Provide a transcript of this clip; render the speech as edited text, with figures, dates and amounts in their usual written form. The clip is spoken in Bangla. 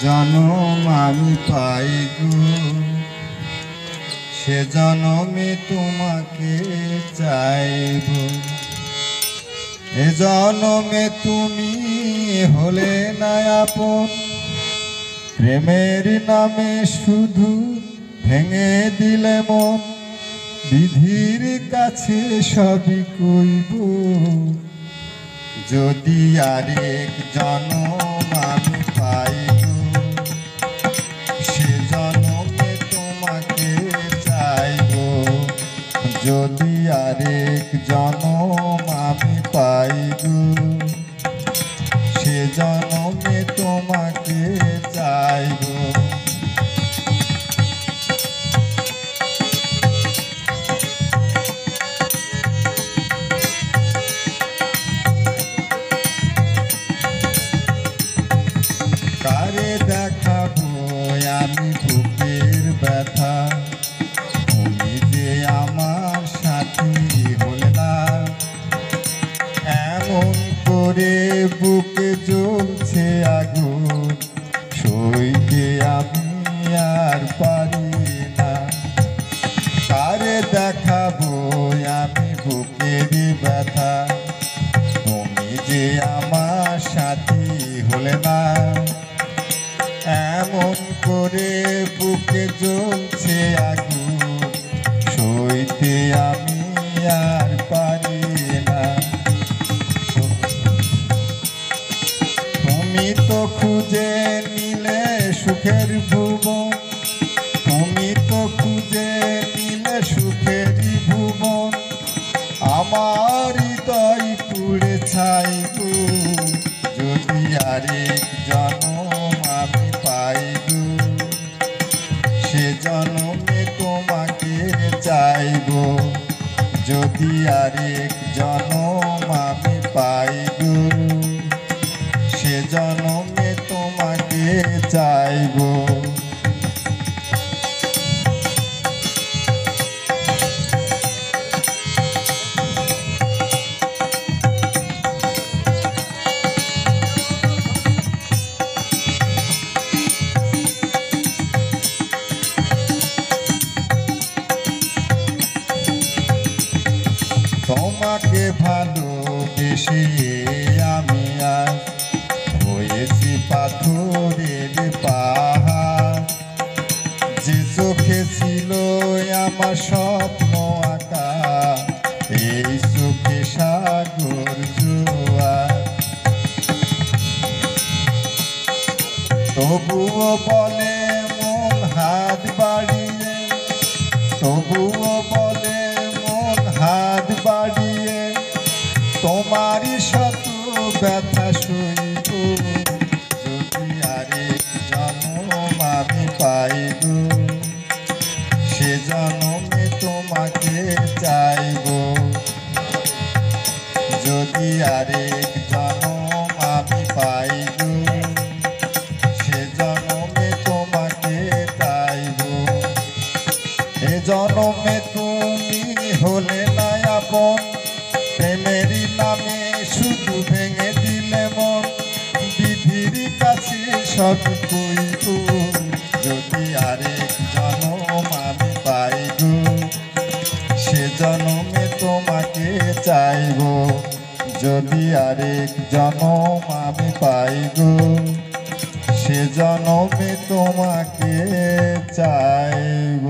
জনম আমি পাই গো, সে জনমে তোমাকে চাইব। এ জনমে তুমি হলে না আপন, প্রেমের নামে শুধু ভেঙে দিলে মন। বিধির কাছে সবই কইব, যদি আরেক জনম আমি পাই গো, সে জনমে তোমাকে চাইব। যদি আরেক জনম আমি পাই গো, সে জনমে তোমাকে চাইব। কারে দেখাবো আমি বুকের ব্যথা, তুমি যে আমার সাথী হলে না। এমন করে বুকে জ্বলছে আগুন, সইতে আমি আর পারি না। কারে দেখাবো আমি বুকের ব্যথা, তুমি যে আমার সাথী হলে না। এমন করে বুকে জ্বলছে আগুন, সইতে আমি আর পারি না। তুমি তো খুঁজে নিলে সুখের ভুবন, তুমি তো খুঁজে নিলে সুখের ভুবন। আমার হৃদয় পুড়ে ছাই গো, যদি আরেক জনম আমি পাই গো, সে জনমে তোমাকে চাইব। যদি আরেক জনম আমি পাই গো, সে জনমে তোমাকে চাইব। তোমাকে ভালোবেসে আমি আজ হয়েছি পাথরের পাহাড়। যে চোখে ছিল আমার স্বপ্ন আঁকা, এই চোখে সাগর জোয়ার। তবুও বলে মন হাত বাড়িয়ে, তবুও বলে মন হাত বাড়িয়ে, তোমারই শত ব্যথা সইব। যদি আরেক জনম আমি পাই গো, সে জনমে তোমাকে চাইব। যদি আরেক জনম আমি পাই গো, সে জনমে তোমাকে চাইব। এ জনমে তুমি হলে না আপন, প্রেমের নামে শুধু ভেঙে দিলে মন। বিধির কাছে সব কইব, যদি আরেক জনম আমি পাই গো, সে জনমে তোমাকে চাইব। যদি আরেক জনম আমি পাই গো, সে জনমে তোমাকে চাইব।